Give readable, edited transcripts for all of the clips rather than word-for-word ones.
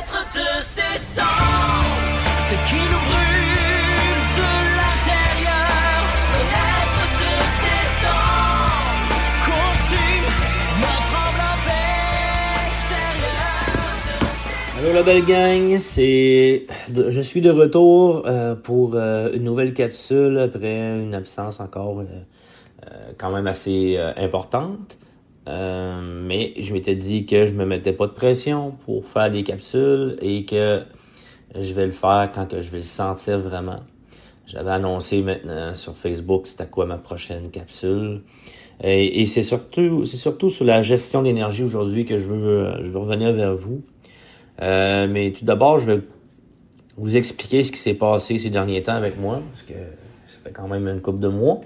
être de ces sangs, ce qui nous brûle de l'intérieur, être de ces sangs, consume notre enveloppe extérieure. Allô la belle gang, je suis de retour pour une nouvelle capsule après une absence encore quand même assez importante. Mais je m'étais dit que je me mettais pas de pression pour faire des capsules et que je vais le faire quand que je vais le sentir vraiment. J'avais annoncé maintenant sur Facebook c'était quoi ma prochaine capsule. Et c'est surtout sur la gestion d'énergie aujourd'hui que je veux revenir vers vous. Mais tout d'abord, je vais vous expliquer ce qui s'est passé ces derniers temps avec moi, parce que ça fait quand même une couple de mois.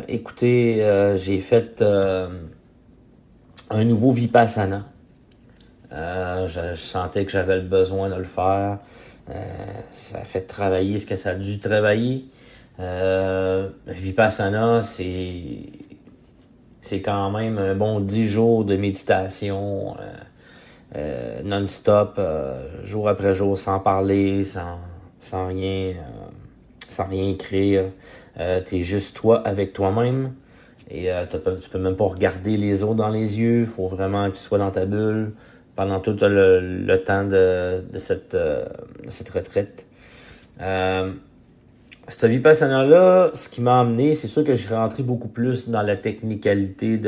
Écoutez, j'ai fait un nouveau Vipassana. Je sentais que j'avais le besoin de le faire. Ça a fait travailler ce que ça a dû travailler. Vipassana, c'est quand même un bon 10 jours de méditation non-stop, jour après jour, sans parler, sans rien écrire. T'es juste toi avec toi-même. Et tu peux même pas regarder les autres dans les yeux. Faut vraiment que tu sois dans ta bulle pendant tout le temps de cette retraite. Cette Vipassana-là, ce qui m'a amené, c'est sûr que je suis rentré beaucoup plus dans la technicalité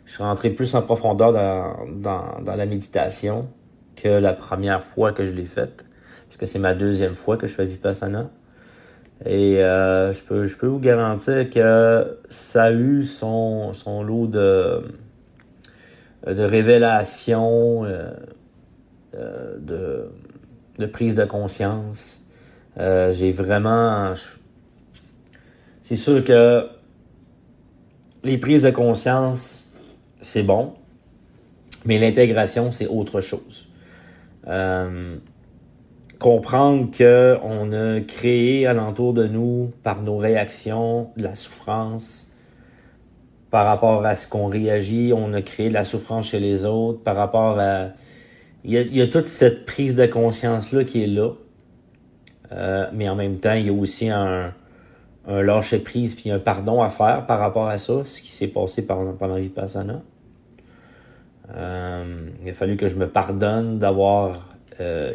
je suis rentré plus en profondeur dans la méditation que la première fois que je l'ai faite. Parce que c'est ma deuxième fois que je fais Vipassana. Et je peux vous garantir que ça a eu son lot de révélations, de prise de conscience. C'est sûr que les prises de conscience, c'est bon, mais l'intégration, c'est autre chose. Comprendre qu'on a créé alentour de nous, par nos réactions, de la souffrance. Par rapport à ce qu'on réagit, on a créé de la souffrance chez les autres. Par rapport à... Il y a toute cette prise de conscience-là qui est là. Mais en même temps, il y a aussi un lâcher-prise puis un pardon à faire par rapport à ça, ce qui s'est passé pendant Vipassana. Il a fallu que je me pardonne d'avoir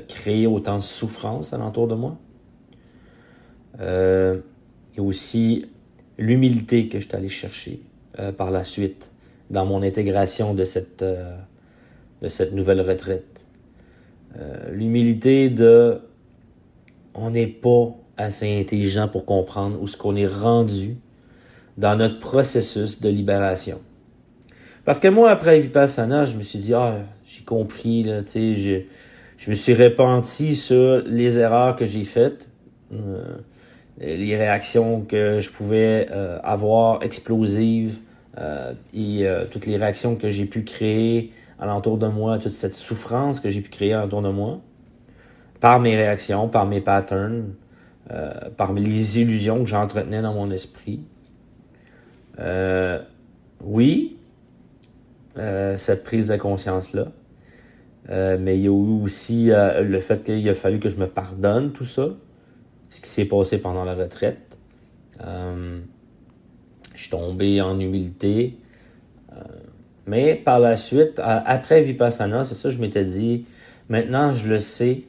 créé autant de souffrance alentour de moi. Il y a aussi l'humilité que je suis allé chercher par la suite dans mon intégration de cette nouvelle retraite. L'humilité de on n'est pas assez intelligent pour comprendre où ce qu'on est rendu dans notre processus de libération. Parce que moi, après Vipassana, je me suis dit, j'ai compris, là, tu sais, je me suis repenti sur les erreurs que j'ai faites, les réactions que je pouvais avoir explosives, et toutes les réactions que j'ai pu créer alentour de moi, toute cette souffrance que j'ai pu créer alentour de moi, par mes réactions, par mes patterns, par les illusions que j'entretenais dans mon esprit. Oui, cette prise de conscience-là. Mais il y a eu aussi le fait qu'il a fallu que je me pardonne tout ça, ce qui s'est passé pendant la retraite. Je suis tombé en humilité. Mais par la suite, après Vipassana, c'est ça, je m'étais dit, maintenant je le sais,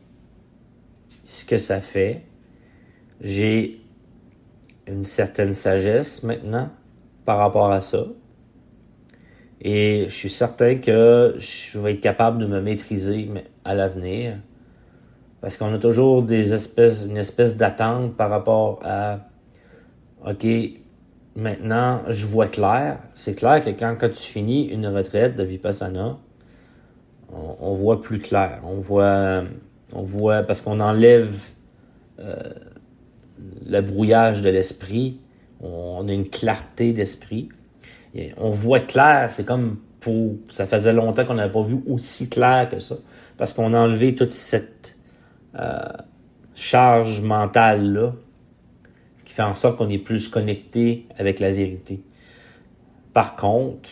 ce que ça fait. J'ai une certaine sagesse maintenant par rapport à ça. Et je suis certain que je vais être capable de me maîtriser à l'avenir. Parce qu'on a toujours une espèce d'attente par rapport à OK, maintenant je vois clair. C'est clair que quand tu finis une retraite de Vipassana, on voit plus clair. On voit parce qu'on enlève le brouillage de l'esprit. On a une clarté d'esprit. Et on voit clair, c'est comme ça faisait longtemps qu'on n'avait pas vu aussi clair que ça. Parce qu'on a enlevé toute cette charge mentale-là, ce qui fait en sorte qu'on est plus connecté avec la vérité. Par contre,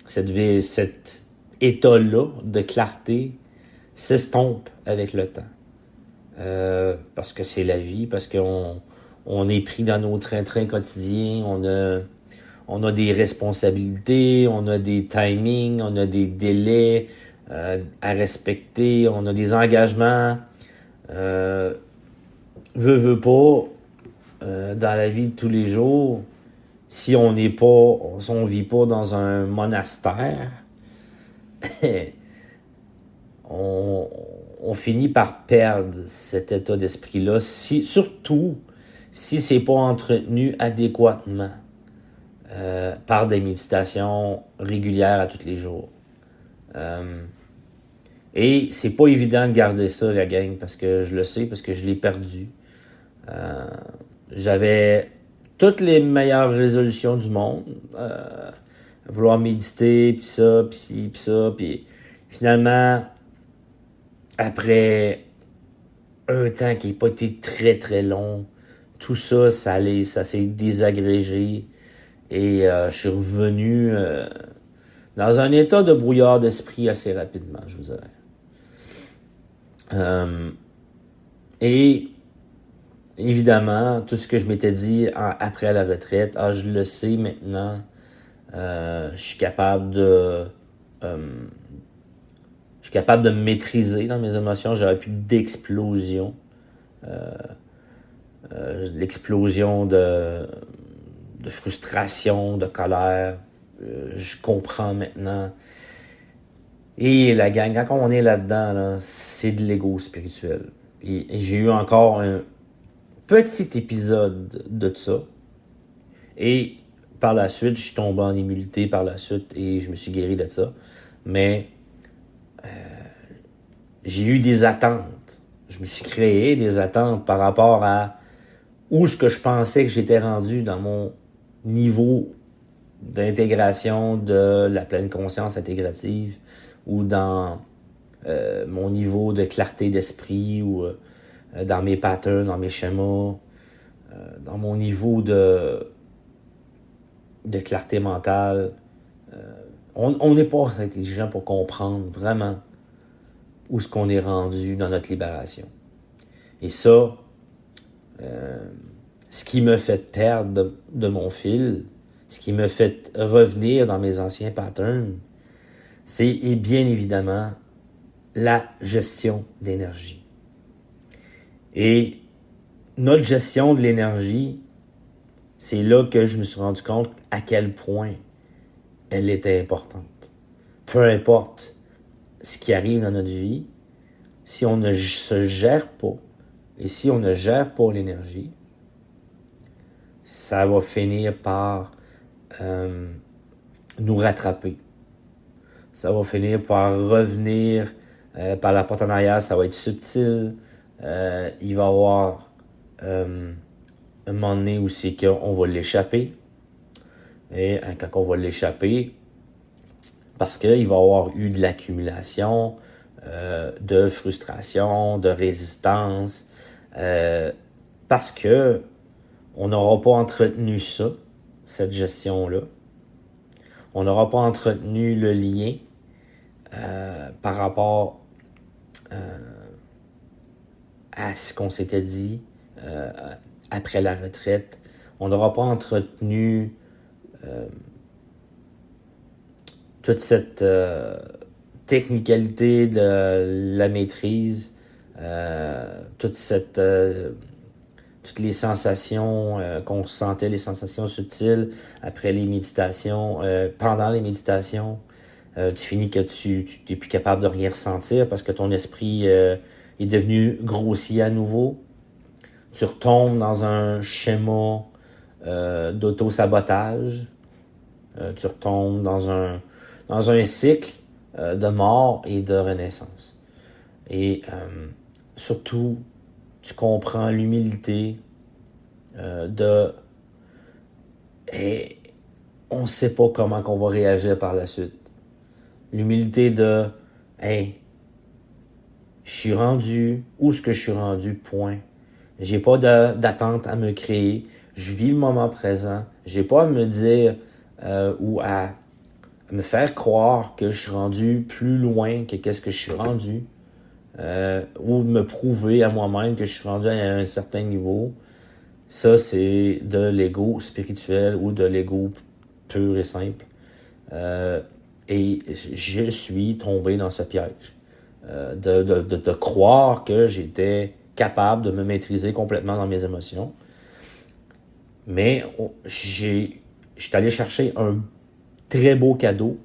cet état-là de clarté s'estompe avec le temps. Parce que c'est la vie, parce qu'on est pris dans nos trains-trains quotidiens, on a des responsabilités, on a des timings, on a des délais à respecter, on a des engagements. Veut pas, dans la vie de tous les jours, si on vit pas dans un monastère, on finit par perdre cet état d'esprit-là, surtout si c'est pas entretenu adéquatement par des méditations régulières à tous les jours. Et c'est pas évident de garder ça, la gang, parce que je le sais, parce que je l'ai perdu. J'avais toutes les meilleures résolutions du monde, vouloir méditer, puis ça, puis ci, puis ça, puis finalement, après un temps qui n'a pas été très très long, tout ça, ça s'est désagrégé et je suis revenu dans un état de brouillard d'esprit assez rapidement, je vous dirais. Et évidemment, tout ce que je m'étais dit après la retraite, je le sais maintenant, je suis capable de me maîtriser dans mes émotions. J'aurais plus d'explosion. L'explosion de frustration, de colère. Je comprends maintenant. Et la gang, quand on est là-dedans, là, c'est de l'ego spirituel. Et j'ai eu encore un petit épisode de ça. Et par la suite, je suis tombé en immunité par la suite et je me suis guéri de ça. Mais j'ai eu des attentes. Je me suis créé des attentes par rapport à où ce que je pensais que j'étais rendu dans mon niveau d'intégration de la pleine conscience intégrative ou dans mon niveau de clarté d'esprit ou dans mes patterns, dans mes schémas, dans mon niveau de clarté mentale. On n'est pas intelligent pour comprendre vraiment où est-ce qu'on est rendu dans notre libération. Et ça, ce qui me fait perdre de mon fil, ce qui me fait revenir dans mes anciens patterns, c'est bien évidemment la gestion d'énergie. Et notre gestion de l'énergie, c'est là que je me suis rendu compte à quel point elle était importante. Peu importe ce qui arrive dans notre vie, si on ne se gère pas, et si on ne gère pas l'énergie, ça va finir par nous rattraper. Ça va finir par revenir par la porte en arrière, ça va être subtil. Il va y avoir un moment donné où c'est qu'on va l'échapper. Et quand on va l'échapper, parce qu'il va y avoir eu de l'accumulation, de frustration, de résistance, parce que on n'aura pas entretenu ça, cette gestion-là. On n'aura pas entretenu le lien par rapport à ce qu'on s'était dit après la retraite. On n'aura pas entretenu toute cette technicalité de la maîtrise, toutes les sensations qu'on sentait, les sensations subtiles après les méditations, pendant les méditations. Tu finis que tu n'es plus capable de rien ressentir parce que ton esprit est devenu grossier à nouveau. Tu retombes dans un schéma d'auto-sabotage. Tu retombes dans un cycle de mort et de renaissance. Et surtout, tu comprends l'humilité et on ne sait pas comment qu'on va réagir par la suite. L'humilité de hey, je suis rendu où est-ce que je suis rendu, point. J'ai pas d'attente à me créer. Je vis le moment présent. J'ai pas à me dire ou à me faire croire que je suis rendu plus loin que qu'est-ce que je suis rendu, ou me prouver à moi-même que je suis rendu à un certain niveau. Ça, c'est de l'ego spirituel ou de l'ego pur et simple. Et je suis tombé dans ce piège. De croire que j'étais capable de me maîtriser complètement dans mes émotions. Mais je suis allé chercher un très beau cadeau,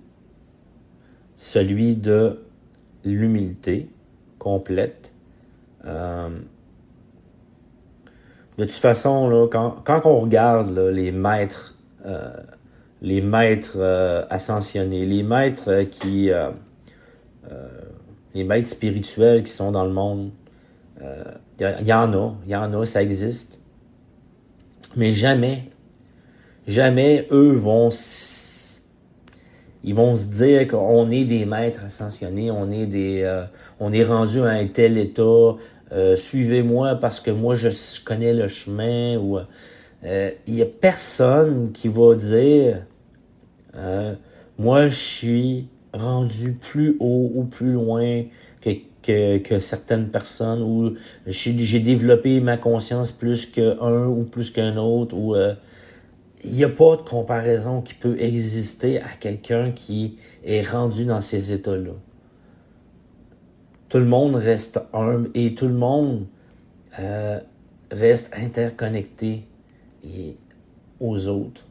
celui de l'humilité complète. De toute façon, là, quand on regarde là, les maîtres ascensionnés, les maîtres les maîtres spirituels qui sont dans le monde, il y en a, ça existe. Mais jamais eux ils vont se dire qu'on est des maîtres ascensionnés, on est rendu à un tel état, suivez-moi parce que moi je connais le chemin, ou il y a personne qui va dire moi je suis rendu plus haut ou plus loin que certaines personnes, ou j'ai développé ma conscience plus qu'un ou plus qu'un autre, ou il n'y a pas de comparaison qui peut exister à quelqu'un qui est rendu dans ces états-là. Tout le monde reste humble et tout le monde reste interconnecté aux autres.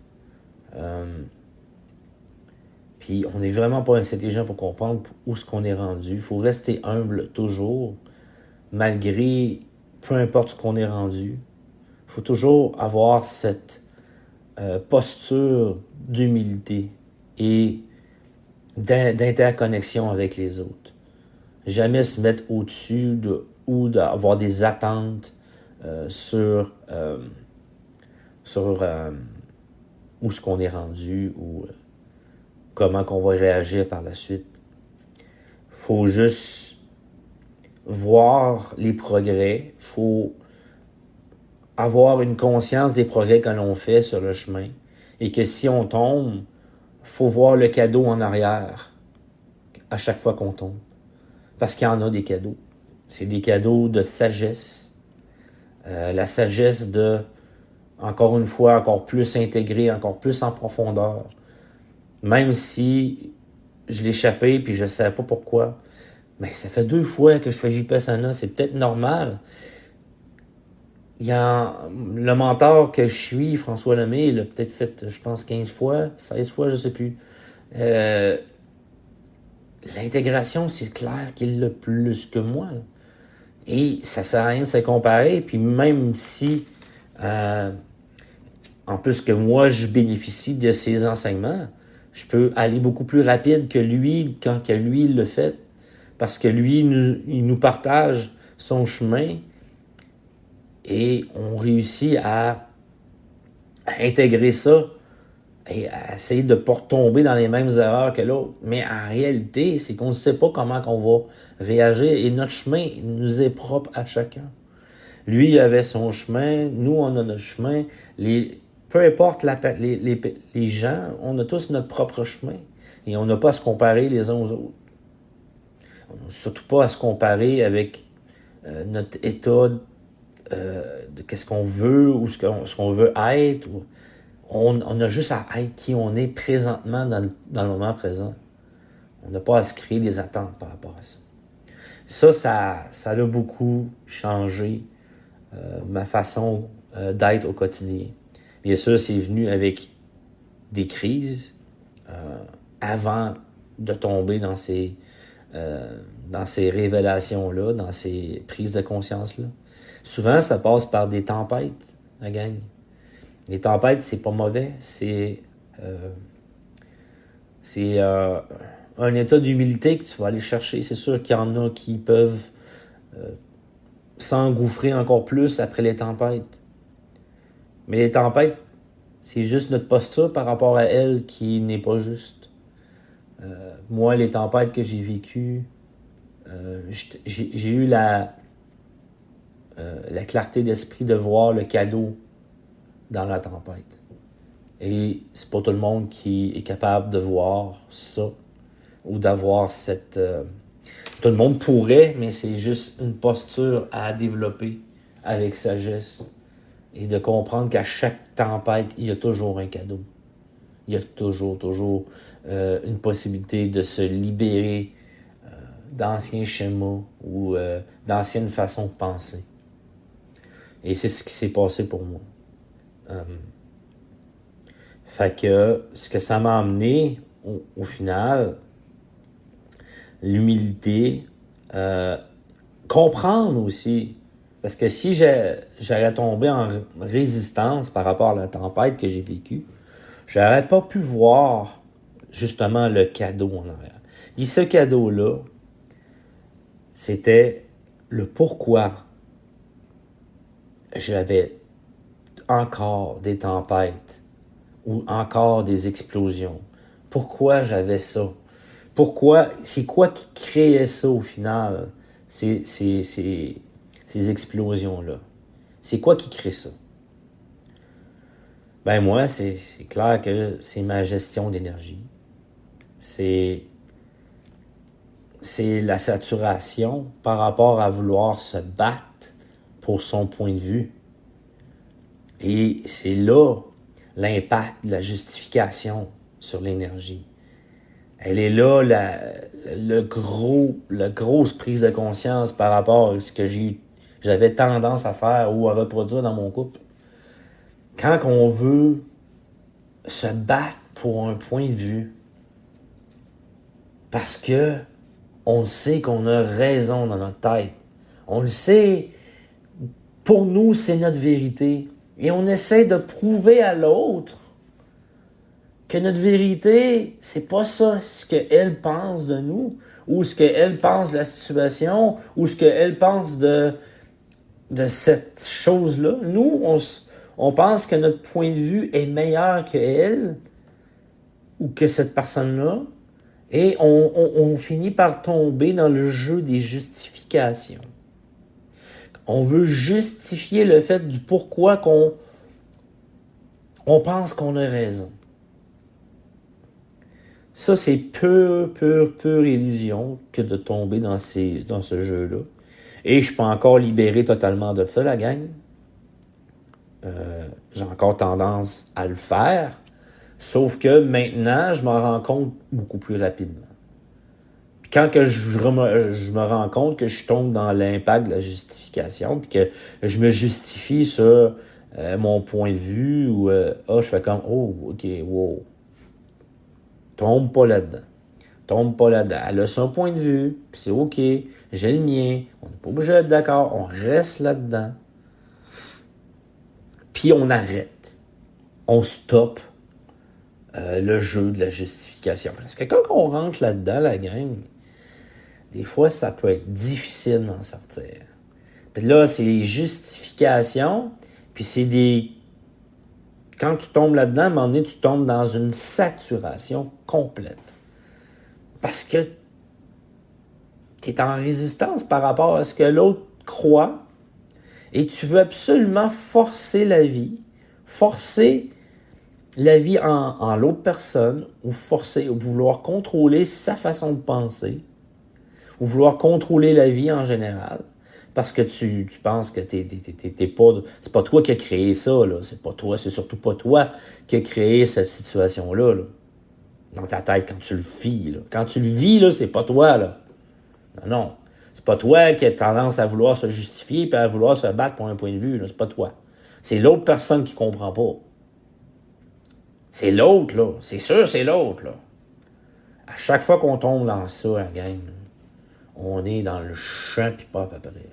Puis on n'est vraiment pas intelligent pour comprendre où est-ce qu'on est rendu. Il faut rester humble toujours, malgré peu importe ce qu'on est rendu. Il faut toujours avoir cette posture d'humilité et d'interconnexion avec les autres. Jamais se mettre au-dessus ou d'avoir des attentes sur où ce qu'on est rendu, ou comment qu'on va réagir par la suite. Faut juste voir les progrès. Faut avoir une conscience des progrès que l'on fait sur le chemin. Et que si on tombe, faut voir le cadeau en arrière à chaque fois qu'on tombe. Parce qu'il y en a des cadeaux. C'est des cadeaux de sagesse. La sagesse de, encore une fois, encore plus intégrer, encore plus en profondeur. Même si je l'échappais puis je ne savais pas pourquoi. Mais ça fait 2 fois que je fais Vipassana, c'est peut-être normal. Il y a le mentor que je suis, François Lemay, il l'a peut-être fait, je pense, 15 fois, 16 fois, je ne sais plus. L'intégration, c'est clair qu'il l'a plus que moi. Là. Et ça ne sert à rien de se comparer. Puis même si, en plus que moi, je bénéficie de ses enseignements, je peux aller beaucoup plus rapide que lui quand que lui il le fait. Parce que lui, il nous partage son chemin et on réussit à intégrer ça et à essayer de ne pas retomber dans les mêmes erreurs que l'autre. Mais en réalité, c'est qu'on ne sait pas comment on va réagir et notre chemin nous est propre à chacun. Lui, il avait son chemin, nous, on a notre chemin. Peu importe les gens, on a tous notre propre chemin et on n'a pas à se comparer les uns aux autres. On n'a surtout pas à se comparer avec notre état de qu'est-ce qu'on veut ou ce qu'on veut être. On a juste à être qui on est présentement dans le moment présent. On n'a pas à se créer des attentes par rapport à ça. Ça a beaucoup changé ma façon d'être au quotidien. Bien sûr, c'est venu avec des crises avant de tomber dans ces révélations-là, dans ces prises de conscience-là. Souvent, ça passe par des tempêtes, la gang. Les tempêtes, c'est pas mauvais. C'est un état d'humilité que tu vas aller chercher. C'est sûr qu'il y en a qui peuvent s'engouffrer encore plus après les tempêtes. Mais les tempêtes, c'est juste notre posture par rapport à elles qui n'est pas juste. Moi, les tempêtes que j'ai vécues, j'ai eu la clarté d'esprit de voir le cadeau dans la tempête. Et c'est pas tout le monde qui est capable de voir ça ou d'avoir cette... tout le monde pourrait, mais c'est juste une posture à développer avec sagesse et de comprendre qu'à chaque tempête, il y a toujours un cadeau. Il y a toujours une possibilité de se libérer d'anciens schémas ou d'anciennes façons de penser. Et c'est ce qui s'est passé pour moi. Fait que ce que ça m'a amené, au final, l'humilité, comprendre aussi. Parce que si j'allais tomber en résistance par rapport à la tempête que j'ai vécue, j'aurais pas pu voir justement le cadeau en arrière. Et ce cadeau-là, c'était le pourquoi j'avais encore des tempêtes ou encore des explosions. Pourquoi j'avais ça? Pourquoi? C'est quoi qui créait ça au final? Ces explosions-là. C'est quoi qui crée ça? Ben moi, c'est clair que c'est ma gestion d'énergie. C'est la saturation par rapport à vouloir se battre pour son point de vue. Et c'est là l'impact de la justification sur l'énergie. Elle est là la grosse prise de conscience par rapport à ce que j'avais tendance à faire ou à reproduire dans mon couple. Quand on veut se battre pour un point de vue, parce que on sait qu'on a raison dans notre tête, on le sait, pour nous c'est notre vérité, et on essaie de prouver à l'autre que notre vérité, c'est pas ça ce qu'elle pense de nous, ou ce qu'elle pense de la situation, ou ce qu'elle pense de cette chose-là. Nous, on pense que notre point de vue est meilleur que elle, ou que cette personne-là, et on finit par tomber dans le jeu des justifications. On veut justifier le fait du pourquoi on pense qu'on a raison. Ça, c'est pure illusion que de tomber dans ce jeu-là. Et je suis pas encore libéré totalement de ça, la gang. J'ai encore tendance à le faire. Sauf que maintenant, je m'en rends compte beaucoup plus rapidement. Puis quand que je me rends compte que je tombe dans l'impact de la justification, puis que je me justifie sur mon point de vue, ou je fais comme, oh, ok, wow. Tombe pas là-dedans. Elle a son point de vue, puis c'est ok, j'ai le mien, on n'est pas obligé d'être d'accord, on reste là-dedans. Puis on arrête. On stoppe le jeu de la justification. Parce que quand on rentre là-dedans, la gang, des fois, ça peut être difficile d'en sortir. Puis là, c'est les justifications, puis c'est des... Quand tu tombes là-dedans, à un moment donné, tu tombes dans une saturation complète. Parce que tu es en résistance par rapport à ce que l'autre croit, et tu veux absolument forcer la vie en l'autre personne, ou vouloir contrôler sa façon de penser, ou vouloir contrôler la vie en général, parce que tu penses que t'es pas... C'est pas toi qui as créé ça, là. C'est surtout pas toi qui as créé cette situation-là, là. Dans ta tête, quand tu le vis, là. Quand tu le vis, là, c'est pas toi, là. Non. C'est pas toi qui as tendance à vouloir se justifier et à vouloir se battre pour un point de vue, là. C'est pas toi. C'est l'autre personne qui comprend pas. C'est l'autre, là. C'est sûr, c'est l'autre, là. À chaque fois qu'on tombe dans ça, la gang, là, on est dans le champ pis pas à peu près.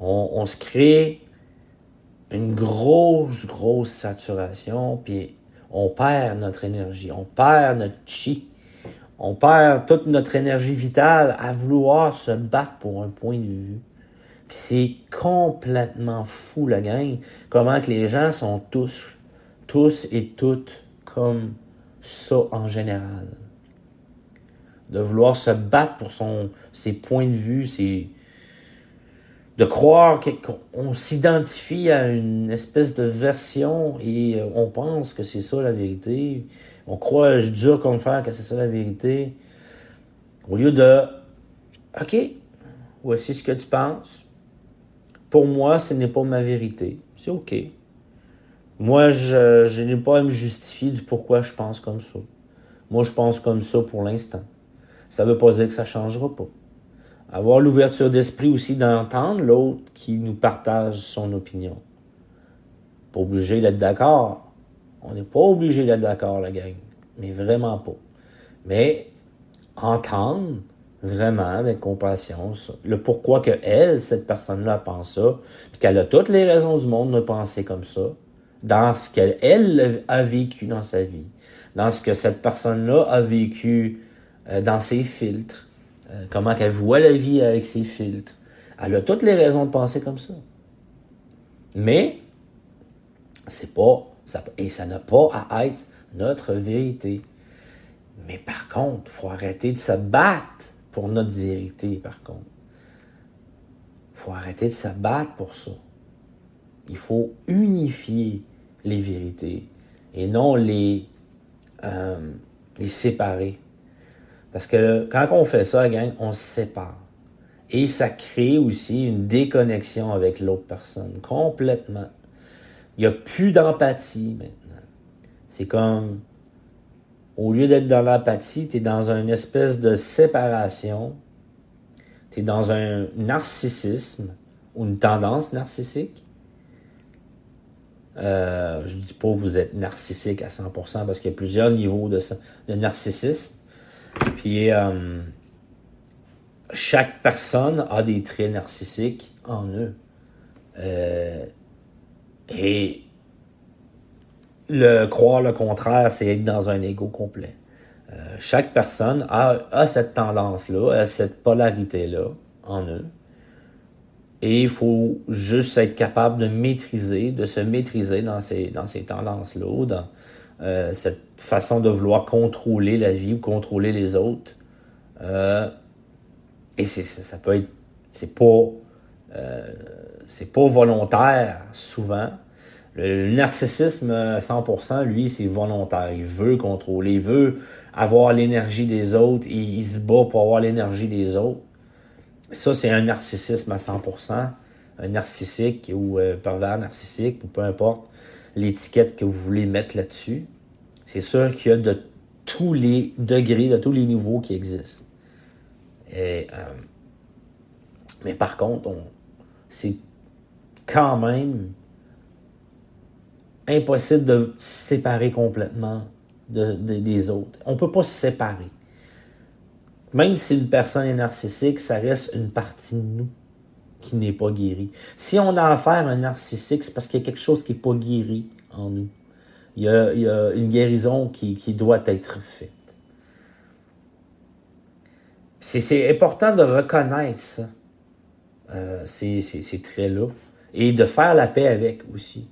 On se crée une grosse saturation, puis on perd notre énergie, on perd notre chi, on perd toute notre énergie vitale à vouloir se battre pour un point de vue. Puis c'est complètement fou, la gang, comment que les gens sont tous et toutes comme ça en général. De vouloir se battre pour ses points de vue, de croire qu'on s'identifie à une espèce de version et on pense que c'est ça la vérité. On croit dur comme fer que c'est ça la vérité. Au lieu de OK, voici ce que tu penses. Pour moi, ce n'est pas ma vérité. C'est OK. Moi, je n'ai pas à me justifier du pourquoi je pense comme ça. Moi, je pense comme ça pour l'instant. Ça ne veut pas dire que ça ne changera pas. Avoir l'ouverture d'esprit aussi d'entendre l'autre qui nous partage son opinion. Pas obligé d'être d'accord. On n'est pas obligé d'être d'accord, la gang. Mais vraiment pas. Mais entendre vraiment avec compassion le pourquoi que elle, cette personne-là, pense ça, puis qu'elle a toutes les raisons du monde de penser comme ça, dans ce qu'elle a vécu dans sa vie, dans ce que cette personne-là a vécu dans ses filtres, comment qu'elle voit la vie avec ses filtres. Elle a toutes les raisons de penser comme ça. Mais, c'est pas, et ça n'a pas à être notre vérité. Mais par contre, il faut arrêter de se battre pour notre vérité, par contre. Il faut arrêter de se battre pour ça. Il faut unifier les vérités et non les séparer. Parce que quand on fait ça, gang, on se sépare. Et ça crée aussi une déconnexion avec l'autre personne, complètement. Il n'y a plus d'empathie maintenant. C'est comme, au lieu d'être dans l'empathie, tu es dans une espèce de séparation. Tu es dans un narcissisme ou une tendance narcissique. Je ne dis pas que vous êtes narcissique à 100% parce qu'il y a plusieurs niveaux de narcissisme. Puis, chaque personne a des traits narcissiques en eux. Et croire le contraire, c'est être dans un ego complet. Chaque personne a cette tendance-là, a cette polarité-là en eux. Et il faut juste être capable de se maîtriser dans ces tendances-là, dans cette façon de vouloir contrôler la vie ou contrôler les autres. Et ça peut être... C'est pas volontaire, souvent. Le narcissisme, à 100%, lui, c'est volontaire. Il veut contrôler, il veut avoir l'énergie des autres, il se bat pour avoir l'énergie des autres. Ça, c'est un narcissisme à 100%, un narcissique ou pervers narcissique, ou peu importe l'étiquette que vous voulez mettre là-dessus. C'est sûr qu'il y a de tous les degrés, de tous les niveaux qui existent. Mais par contre, c'est quand même impossible de se séparer complètement des autres. On ne peut pas se séparer. Même si une personne est narcissique, ça reste une partie de nous qui n'est pas guérie. Si on a affaire à un narcissique, c'est parce qu'il y a quelque chose qui n'est pas guéri en nous. Il y a une guérison qui doit être faite. C'est important de reconnaître ça, ces traits-là, et de faire la paix avec aussi.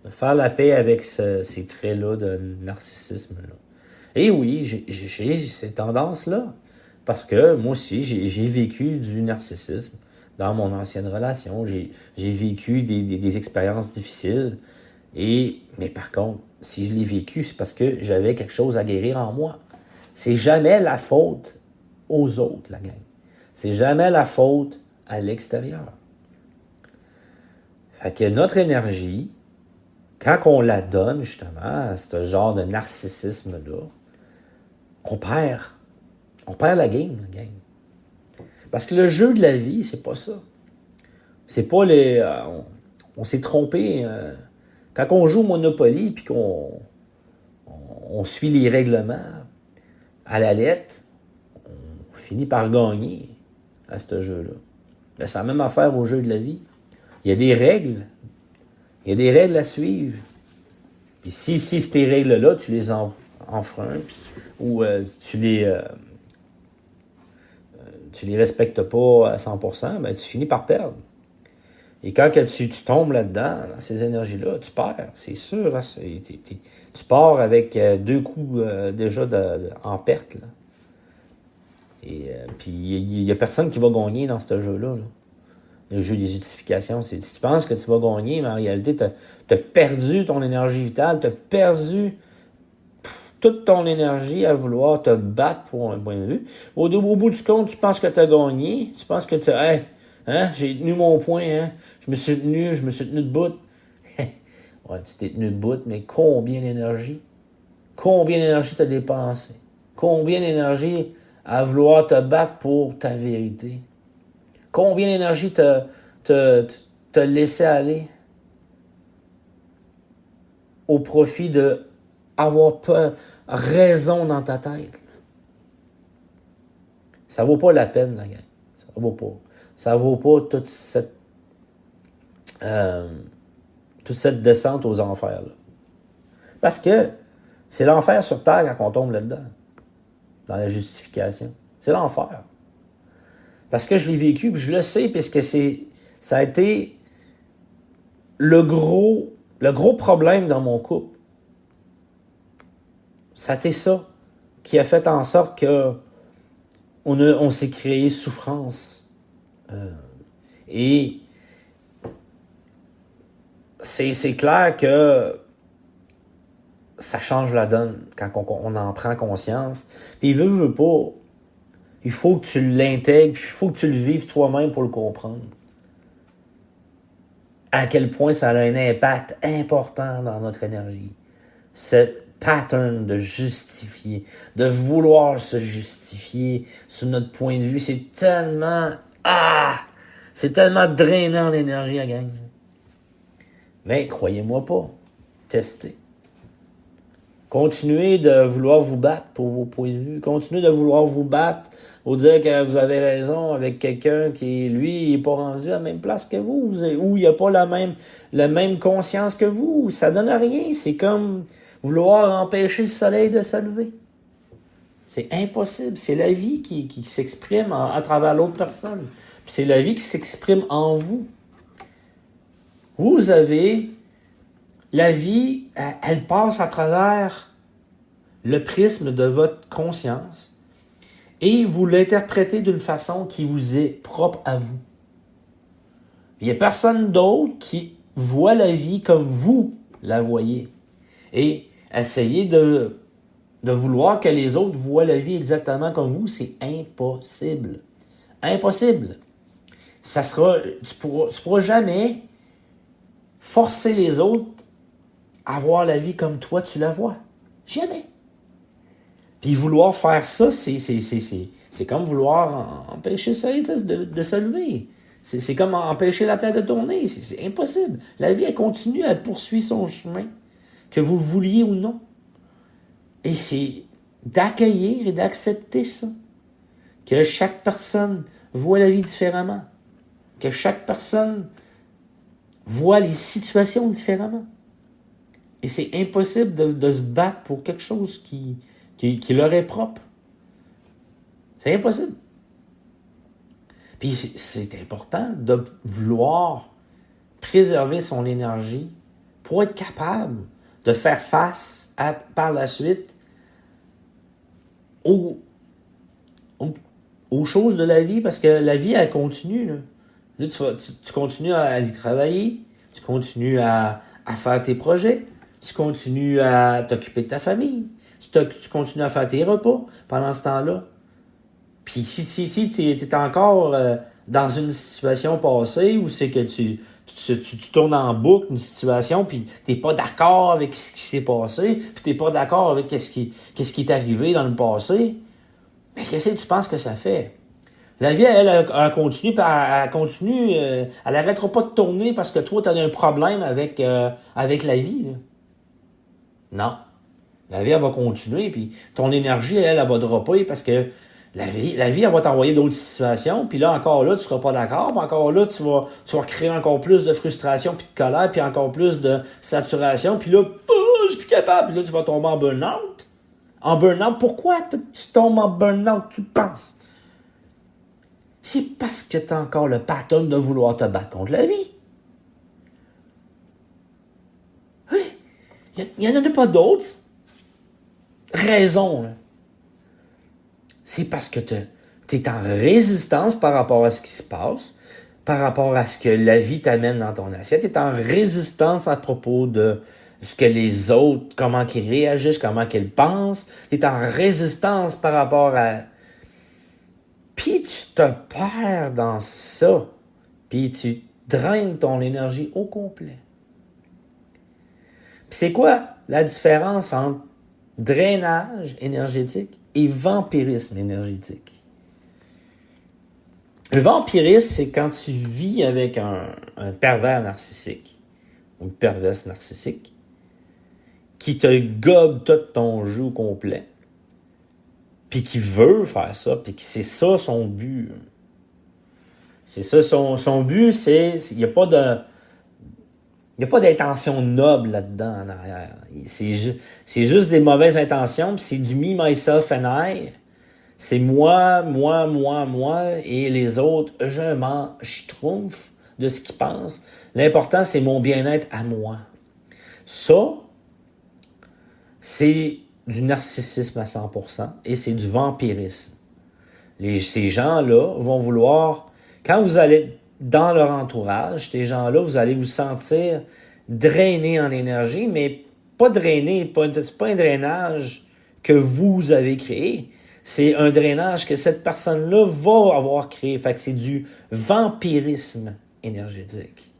De faire la paix avec ces traits-là de narcissisme-là. Et oui, j'ai ces tendances-là. Parce que moi aussi, j'ai vécu du narcissisme dans mon ancienne relation. J'ai vécu des expériences difficiles. Mais par contre, si je l'ai vécu, c'est parce que j'avais quelque chose à guérir en moi. C'est jamais la faute aux autres, la gang. C'est jamais la faute à l'extérieur. Fait que notre énergie, quand on la donne, justement, à ce genre de narcissisme-là, on perd la game, la gang. Parce que le jeu de la vie, c'est pas ça. C'est pas les... on s'est trompé. Quand on joue au Monopoly puis qu'on suit les règlements à la lettre, on finit par gagner à ce jeu-là. Ben, c'est la même affaire au jeu de la vie. Il y a des règles. Il y a des règles à suivre. Et si ces règles-là, tu les enfreins, ou tu les respectes pas à 100%, ben, tu finis par perdre. Et quand que tu tombes là-dedans, dans ces énergies-là, tu perds, c'est sûr. Hein, tu pars avec 2 coups déjà en perte. Là. Puis il n'y a personne qui va gagner dans ce jeu-là. Là. Le jeu des justifications, c'est si tu penses que tu vas gagner, mais en réalité, tu as perdu ton énergie vitale, tu as perdu toute ton énergie à vouloir te battre pour un point de vue. Au bout du compte, tu penses que tu as gagné, tu penses que tu as, hey, hein, j'ai tenu mon point, hein, je me suis tenu debout. Ouais, tu t'es tenu debout, mais combien d'énergie? Combien d'énergie t'as dépensé? Combien d'énergie à vouloir te battre pour ta vérité? Combien d'énergie t'as laissé aller au profit de avoir peur, raison dans ta tête? Ça vaut pas la peine, la gang. Ça vaut pas. Ça vaut pas toute cette descente aux enfers, là. Parce que c'est l'enfer sur terre quand on tombe là-dedans. Dans la justification. C'est l'enfer. Parce que je l'ai vécu, puis je le sais, puisque ça a été le gros problème dans mon couple. Ça a été ça qui a fait en sorte que on s'est créé souffrance. Et c'est clair que ça change la donne quand on en prend conscience. Puis veut pas, il faut que tu l'intègres, puis il faut que tu le vives toi-même pour le comprendre. À quel point ça a un impact important dans notre énergie. Ce pattern de justifier, de vouloir se justifier sur notre point de vue, c'est tellement drainant l'énergie, la gang. Mais croyez-moi pas, testez. Continuez de vouloir vous battre pour vos points de vue. Continuez de vouloir vous battre pour dire que vous avez raison avec quelqu'un qui, lui, n'est pas rendu à la même place que vous, ou il n'a pas la même conscience que vous. Ça donne rien. C'est comme vouloir empêcher le soleil de se lever. C'est impossible. C'est la vie qui s'exprime à travers l'autre personne. Puis c'est la vie qui s'exprime en vous. Vous avez... La vie, elle passe à travers le prisme de votre conscience et vous l'interprétez d'une façon qui vous est propre à vous. Il n'y a personne d'autre qui voit la vie comme vous la voyez. Et essayez de vouloir que les autres voient la vie exactement comme vous, c'est impossible. Impossible. Tu pourras jamais forcer les autres à voir la vie comme toi tu la vois. Jamais. Puis vouloir faire ça, c'est comme vouloir empêcher le soleil de se lever. C'est comme empêcher la Terre de tourner. C'est impossible. La vie, elle continue, elle poursuit son chemin, que vous vouliez ou non. Et c'est d'accueillir et d'accepter ça. Que chaque personne voit la vie différemment. Que chaque personne voit les situations différemment. Et c'est impossible de se battre pour quelque chose qui leur est propre. C'est impossible. Puis c'est important de vouloir préserver son énergie pour être capable de faire face par la suite aux choses de la vie, parce que la vie, elle continue. Là, tu continues à aller travailler, tu continues à faire tes projets, tu continues à t'occuper de ta famille, tu continues à faire tes repas pendant ce temps-là. Puis si tu es encore dans une situation passée où c'est que tu tournes en boucle une situation, puis t'es pas d'accord avec ce qui s'est passé, puis t'es pas d'accord avec qu'est-ce qui est arrivé dans le passé, mais qu'est-ce que tu penses que ça fait? La vie, elle continue, elle n'arrêtera pas de tourner parce que toi, tu as un problème avec la vie. Là. Non. La vie, elle va continuer, puis ton énergie, elle va dropper parce que la vie, elle va t'envoyer d'autres situations, puis là, encore là, tu seras pas d'accord, puis encore là, tu vas créer encore plus de frustration, puis de colère, puis encore plus de saturation, puis là, je suis plus capable, puis là, tu vas tomber en burn-out. En burn-out, pourquoi tu tombes en burn-out, tu penses? C'est parce que tu as encore le pattern de vouloir te battre contre la vie. Oui, il n'y en a pas d'autres raisons. Là. C'est parce que tu es en résistance par rapport à ce qui se passe, par rapport à ce que la vie t'amène dans ton assiette. Tu es en résistance à propos de ce que les autres, comment qu'ils réagissent, comment qu'ils pensent. Tu es en résistance par rapport à... Puis tu te perds dans ça. Puis tu draines ton énergie au complet. Puis c'est quoi la différence entre drainage énergétique et vampirisme énergétique? Le vampirisme, c'est quand tu vis avec un pervers narcissique ou une perverse narcissique qui te gobe tout ton jeu au complet, puis qui veut faire ça, puis que c'est ça son but. C'est ça son but, il n'y a pas d'intention noble là-dedans en arrière. C'est juste des mauvaises intentions, puis c'est du me, myself and I. C'est moi, et les autres, je m'en schtroumpf de ce qu'ils pensent. L'important, c'est mon bien-être à moi. Ça, c'est du narcissisme à 100% et c'est du vampirisme. Ces gens-là vont vouloir, quand vous allez dans leur entourage, ces gens-là, vous allez vous sentir drainé en énergie, mais pas drainé, c'est pas un drainage que vous avez créé. C'est un drainage que cette personne-là va avoir créé. Fait que c'est du vampirisme énergétique.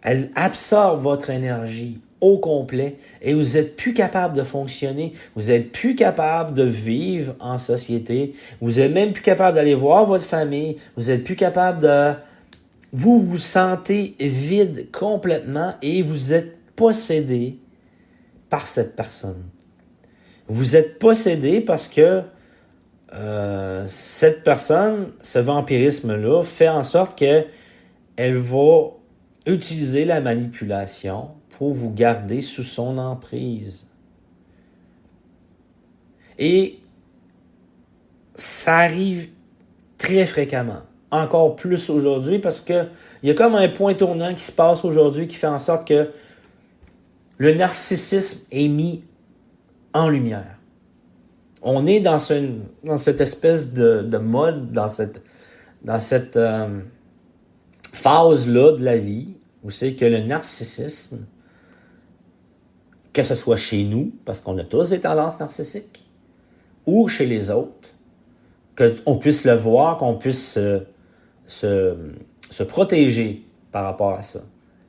Elle absorbe votre énergie au complet et vous n'êtes plus capable de fonctionner. Vous n'êtes plus capable de vivre en société. Vous n'êtes même plus capable d'aller voir votre famille. Vous n'êtes plus capable de... Vous vous sentez vide complètement et vous êtes possédé par cette personne. Vous êtes possédé parce que cette personne, ce vampirisme-là, fait en sorte qu'elle va utiliser la manipulation pour vous garder sous son emprise. Et ça arrive très fréquemment. Encore plus aujourd'hui parce que il y a comme un point tournant qui se passe aujourd'hui qui fait en sorte que le narcissisme est mis en lumière. On est dans cette espèce de mode, dans cette phase-là de la vie où c'est que le narcissisme, que ce soit chez nous, parce qu'on a tous des tendances narcissiques, ou chez les autres, qu'on puisse le voir, qu'on puisse se protéger par rapport à ça.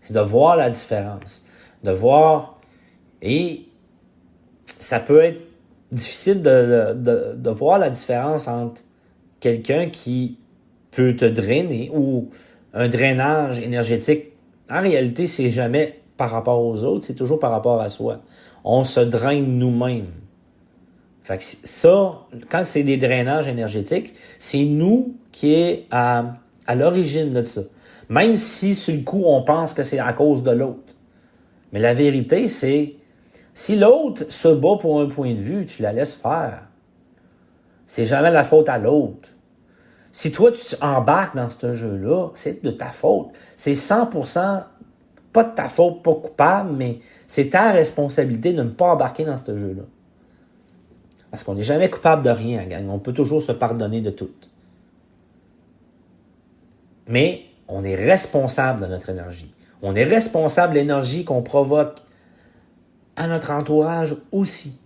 C'est de voir la différence. De voir... Et ça peut être difficile de voir la différence entre quelqu'un qui peut te drainer ou un drainage énergétique. En réalité, c'est jamais par rapport aux autres, c'est toujours par rapport à soi. On se draine nous-mêmes. Fait que ça, quand c'est des drainages énergétiques, c'est nous qui est à l'origine de ça. Même si, sur le coup, on pense que c'est à cause de l'autre. Mais la vérité, c'est si l'autre se bat pour un point de vue, tu la laisses faire. C'est jamais la faute à l'autre. Si toi, tu embarques dans ce jeu-là, c'est de ta faute. C'est 100% pas de ta faute, pas coupable, mais c'est ta responsabilité de ne pas embarquer dans ce jeu-là. Parce qu'on n'est jamais coupable de rien, gang. On peut toujours se pardonner de tout. Mais on est responsable de notre énergie. On est responsable de l'énergie qu'on provoque à notre entourage aussi.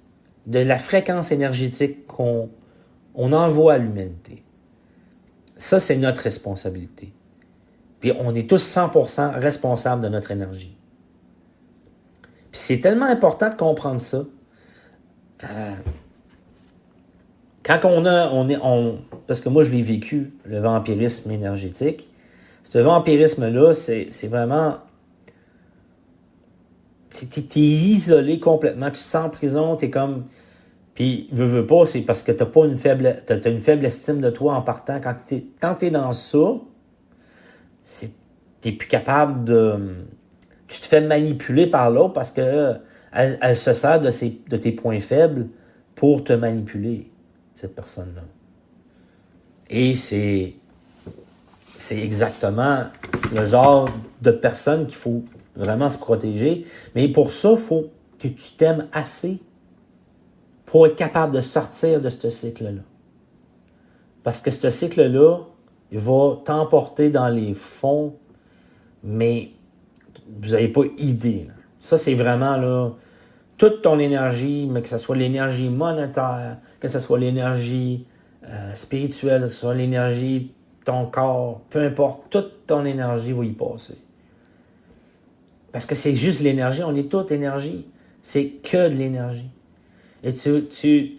De la fréquence énergétique qu'on envoie à l'humanité. Ça, c'est notre responsabilité. Puis on est tous 100% responsables de notre énergie. Puis c'est tellement important de comprendre ça. Quand parce que moi je l'ai vécu, le vampirisme énergétique. Ce vampirisme-là, c'est vraiment... T'es isolé complètement, tu te sens en prison, t'es comme... Puis, veux pas, c'est parce que t'as une faible estime de toi en partant. Quand t'es dans ça, t'es plus capable de... Tu te fais manipuler par l'autre parce que elle se sert de tes points faibles pour te manipuler, cette personne-là. Et c'est exactement le genre de personne qu'il faut vraiment se protéger. Mais pour ça, il faut que tu t'aimes assez pour être capable de sortir de ce cycle-là. Parce que ce cycle-là, Il va t'emporter dans les fonds, mais vous n'avez pas idée. Là. Ça, c'est vraiment là, toute ton énergie, mais que ce soit l'énergie monétaire, que ce soit l'énergie spirituelle, que ce soit l'énergie de ton corps, peu importe, toute ton énergie va y passer. Parce que c'est juste l'énergie, on est toute énergie. C'est que de l'énergie. Et tu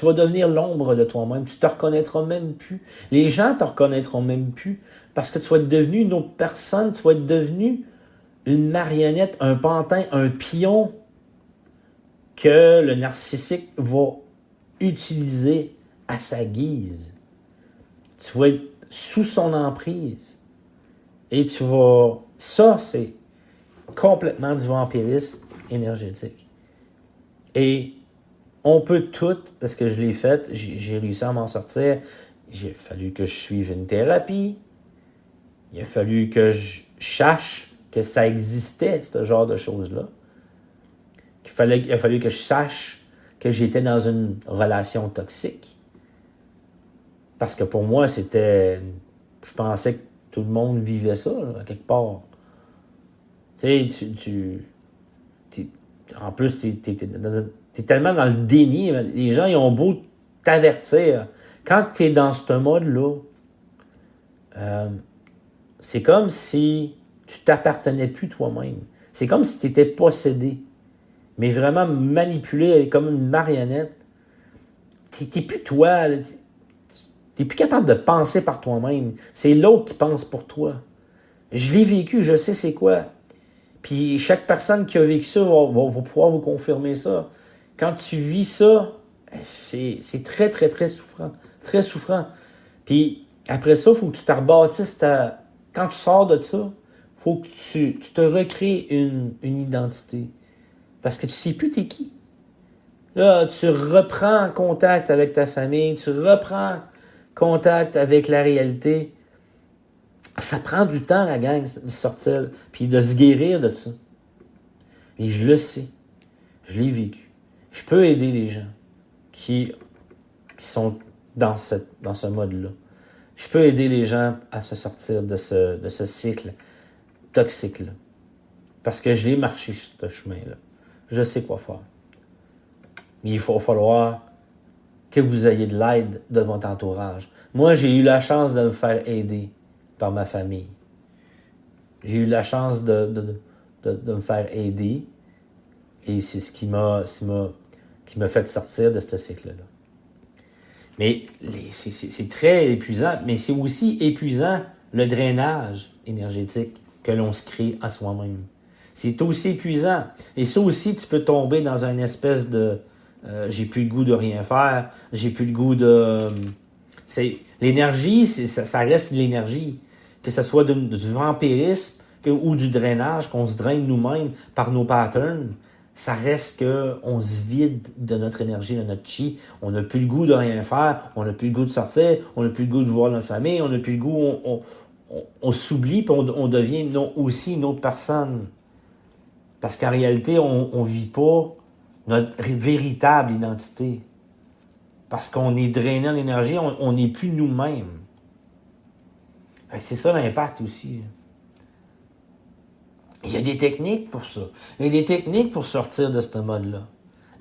vas devenir l'ombre de toi-même. Tu te reconnaîtras même plus. Les gens te reconnaîtront même plus parce que tu vas être devenu une autre personne. Tu vas être devenu une marionnette, un pantin, un pion que le narcissique va utiliser à sa guise. Tu vas être sous son emprise. Et tu vas... Ça, c'est complètement du vampirisme énergétique. Et on peut tout, parce que je l'ai fait, j'ai réussi à m'en sortir. Il a fallu que je suive une thérapie. Il a fallu que je sache que ça existait, ce genre de choses-là. Il a fallu que je sache que j'étais dans une relation toxique. Parce que pour moi, c'était... Je pensais que tout le monde vivait ça, là, quelque part. Tu sais, en plus, t'es tellement dans le déni. Les gens, ils ont beau t'avertir. Quand t'es dans ce mode-là, c'est comme si tu t'appartenais plus toi-même. C'est comme si t'étais possédé. Mais vraiment manipulé comme une marionnette. T'es plus toi. T'es plus capable de penser par toi-même. C'est l'autre qui pense pour toi. Je l'ai vécu, je sais c'est quoi. Puis chaque personne qui a vécu ça va pouvoir vous confirmer ça. Quand tu vis ça, c'est très, très, très souffrant. Très souffrant. Puis après ça, il faut que tu te rebâtisses quand tu sors de ça, il faut que tu te recrées une identité. Parce que tu ne sais plus t'es qui. Là, tu reprends contact avec ta famille, tu reprends contact avec la réalité. Ça prend du temps, la gang, de sortir, puis de se guérir de ça. Et je le sais. Je l'ai vécu. Je peux aider les gens qui sont dans ce mode-là. Je peux aider les gens à se sortir de ce cycle toxique-là. Parce que je l'ai marché ce chemin-là. Je sais quoi faire. Mais il va falloir que vous ayez de l'aide de votre entourage. Moi, j'ai eu la chance de me faire aider par ma famille. J'ai eu la chance de me faire aider et c'est ce qui m'a fait sortir de ce cycle-là. Mais c'est très épuisant, mais c'est aussi épuisant le drainage énergétique que l'on se crée à soi-même. C'est aussi épuisant. Et ça aussi, tu peux tomber dans une espèce de j'ai plus le goût de rien faire, j'ai plus le goût de... l'énergie, ça reste de l'énergie. Que ce soit du vampirisme ou du drainage, qu'on se draine nous-mêmes par nos patterns, ça reste qu'on se vide de notre énergie, de notre chi. On n'a plus le goût de rien faire, on n'a plus le goût de sortir, on n'a plus le goût de voir notre famille, on n'a plus le goût, on s'oublie et on devient aussi une autre personne. Parce qu'en réalité, on ne vit pas notre véritable identité. Parce qu'on est drainé en énergie, on n'est plus nous-mêmes. Fait que c'est ça l'impact aussi. Il y a des techniques pour ça. Il y a des techniques pour sortir de ce mode-là.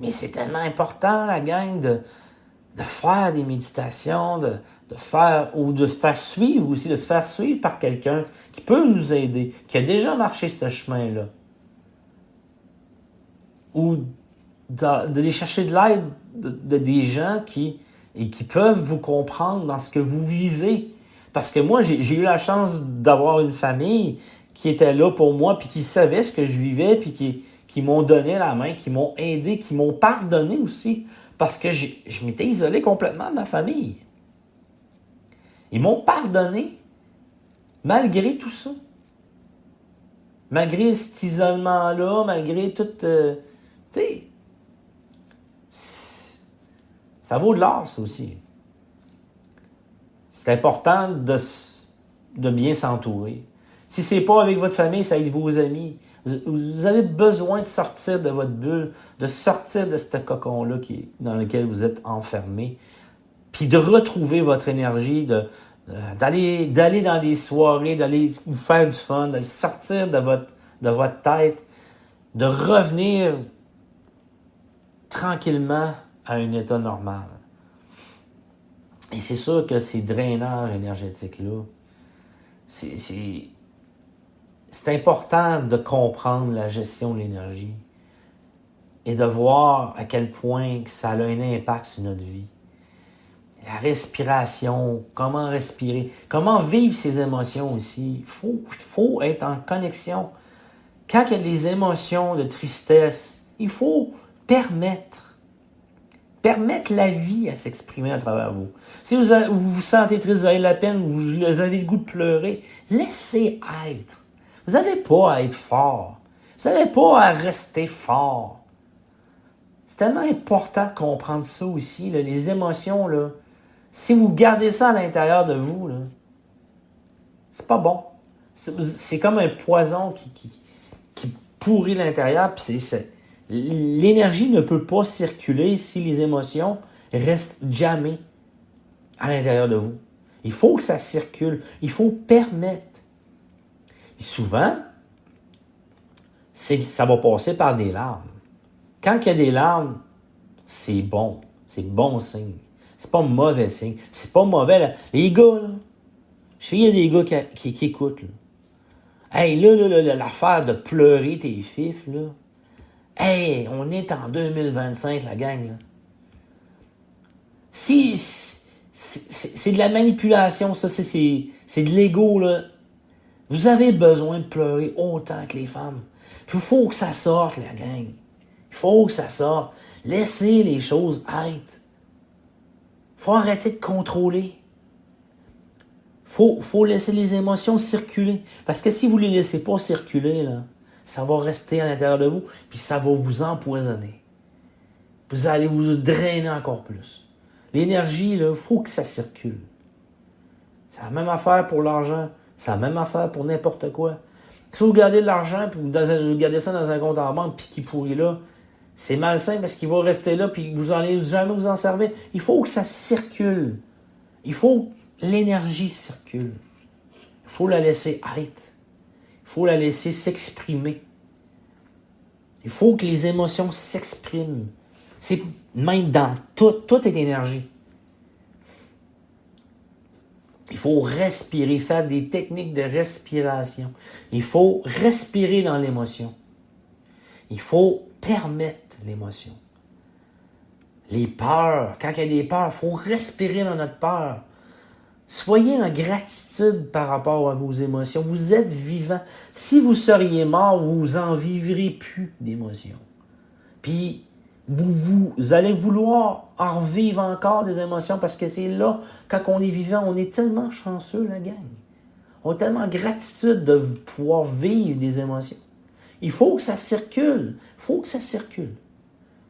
Mais c'est tellement important, la gang, de faire des méditations, de faire, ou de se faire suivre aussi, de se faire suivre par quelqu'un qui peut nous aider, qui a déjà marché ce chemin-là. Ou d'aller chercher de l'aide de des gens qui peuvent vous comprendre dans ce que vous vivez. Parce que moi, j'ai eu la chance d'avoir une famille qui était là pour moi, puis qui savait ce que je vivais, puis qui m'ont donné la main, qui m'ont aidé, qui m'ont pardonné aussi. Parce que je m'étais isolé complètement de ma famille. Ils m'ont pardonné malgré tout ça. Malgré cet isolement-là, malgré tout... tu sais... Ça vaut de l'or, ça aussi. C'est important de bien s'entourer. Si c'est pas avec votre famille, ça aide vos amis. Vous avez besoin de sortir de votre bulle, de sortir de ce cocon-là dans lequel vous êtes enfermé, puis de retrouver votre énergie, d'aller dans des soirées, d'aller vous faire du fun, d'aller sortir de votre tête, de revenir tranquillement à un état normal. Et c'est sûr que ces drainages énergétiques-là, c'est important de comprendre la gestion de l'énergie et de voir à quel point ça a un impact sur notre vie. La respiration, comment respirer, comment vivre ses émotions aussi. Il faut être en connexion. Quand il y a des émotions de tristesse, il faut permettre la vie à s'exprimer à travers vous. Si vous vous sentez triste, vous avez la peine, vous avez le goût de pleurer, laissez être. Vous n'avez pas à être fort. Vous n'avez pas à rester fort. C'est tellement important de comprendre ça aussi, là, les émotions, là. Si vous gardez ça à l'intérieur de vous, là, c'est pas bon. C'est comme un poison qui pourrit l'intérieur, puis l'énergie ne peut pas circuler si les émotions restent jamais à l'intérieur de vous. Il faut que ça circule. Il faut permettre. Et souvent, ça va passer par des larmes. Quand il y a des larmes, c'est bon. C'est bon signe. C'est pas mauvais signe. C'est pas mauvais. Là. Les gars, là, je sais qu'il y a des gars qui écoutent. Là. Hey, là, l'affaire de pleurer tes fifs, là. Hey, on est en 2025, la gang, là. Si c'est de la manipulation, ça, c'est de l'ego, là. Vous avez besoin de pleurer autant que les femmes. Il faut que ça sorte, la gang. Il faut que ça sorte. Laissez les choses être. Il faut arrêter de contrôler. Faut laisser les émotions circuler. Parce que si vous ne les laissez pas circuler, là, ça va rester à l'intérieur de vous, puis ça va vous empoisonner. Vous allez vous drainer encore plus. L'énergie, il faut que ça circule. C'est la même affaire pour l'argent. C'est la même affaire pour n'importe quoi. Si vous gardez de l'argent, puis vous gardez ça dans un compte en banque, puis qui pourrit là, c'est malsain parce qu'il va rester là, puis vous n'allez jamais vous en servir. Il faut que ça circule. Il faut que l'énergie circule. Il faut la laisser être. Il faut la laisser s'exprimer. Il faut que les émotions s'expriment. C'est même dans tout. Tout est énergie. Il faut respirer, faire des techniques de respiration. Il faut respirer dans l'émotion. Il faut permettre l'émotion. Les peurs, quand il y a des peurs, il faut respirer dans notre peur. Soyez en gratitude par rapport à vos émotions. Vous êtes vivant. Si vous seriez mort, vous n'en vivrez plus d'émotions. Puis, vous allez vouloir en revivre encore des émotions parce que c'est là, quand on est vivant, on est tellement chanceux, la gang. On a tellement gratitude de pouvoir vivre des émotions. Il faut que ça circule. Il faut que ça circule.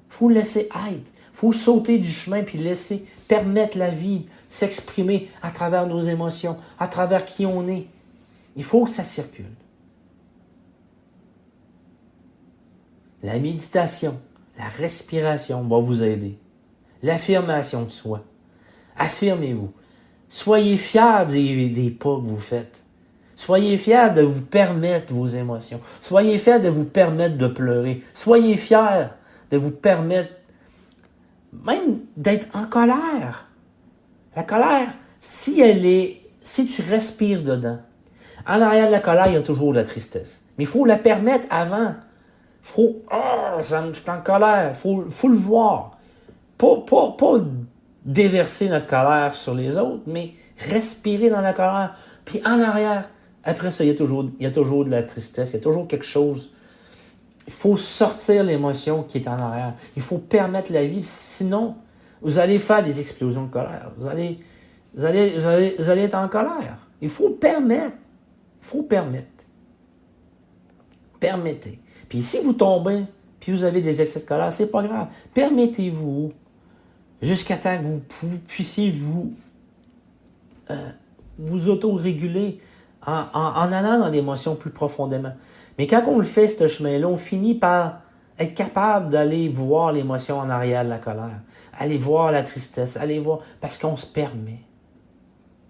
Il faut laisser être. Il faut sauter du chemin puis laisser permettre la vie s'exprimer à travers nos émotions, à travers qui on est. Il faut que ça circule. La méditation, la respiration va vous aider. L'affirmation de soi. Affirmez-vous. Soyez fiers des pas que vous faites. Soyez fiers de vous permettre vos émotions. Soyez fiers de vous permettre de pleurer. Soyez fiers de vous permettre même d'être en colère. La colère, si tu respires dedans, en arrière de la colère, il y a toujours de la tristesse. Mais il faut la permettre avant. Il faut, je suis en colère. Il faut le voir. Pas déverser notre colère sur les autres, mais respirer dans la colère. Puis en arrière, après ça, il y a toujours de la tristesse, il y a toujours quelque chose. Il faut sortir l'émotion qui est en arrière. Il faut permettre la vie, sinon, vous allez faire des explosions de colère. Vous allez être en colère. Il faut permettre. Il faut permettre. Permettez. Puis si vous tombez, puis vous avez des excès de colère, c'est pas grave. Permettez-vous jusqu'à temps que vous puissiez vous auto-réguler en allant dans l'émotion plus profondément. Mais quand on le fait, ce chemin-là, on finit par être capable d'aller voir l'émotion en arrière de la colère, aller voir la tristesse, aller voir, parce qu'on se permet.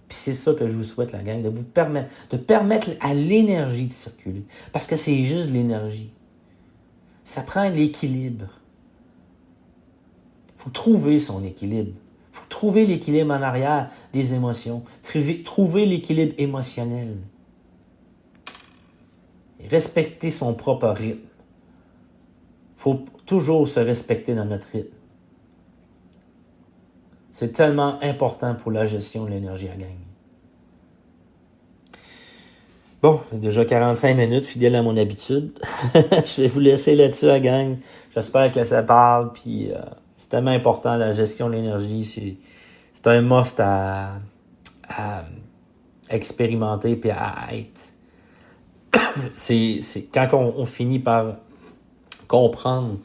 Puis c'est ça que je vous souhaite, la gang, de permettre à l'énergie de circuler. Parce que c'est juste l'énergie. Ça prend l'équilibre. Il faut trouver son équilibre. Il faut trouver l'équilibre en arrière des émotions. Trouver l'équilibre émotionnel. Et respecter son propre rythme. Il faut toujours se respecter dans notre rythme. C'est tellement important pour la gestion de l'énergie à gang. Bon, déjà 45 minutes, fidèle à mon habitude. Je vais vous laisser là-dessus à gang. J'espère que ça parle. Puis c'est tellement important, la gestion de l'énergie. C'est un must à expérimenter puis à être. C'est quand on finit par comprendre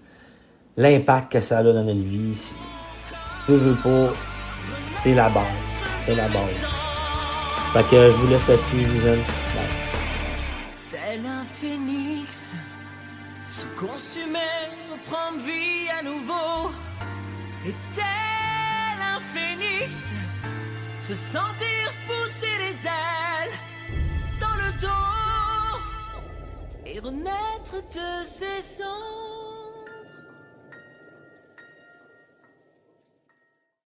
l'impact que ça a dans notre vie. Veux pas, c'est la base. C'est la base. Fait que je vous laisse là-dessus, je vous aime. Bye. Tel un phénix, se consumer, reprendre vie à nouveau. Et tel un phénix, se sentir pousser les ailes dans le dos. Et renaître de ses cendres.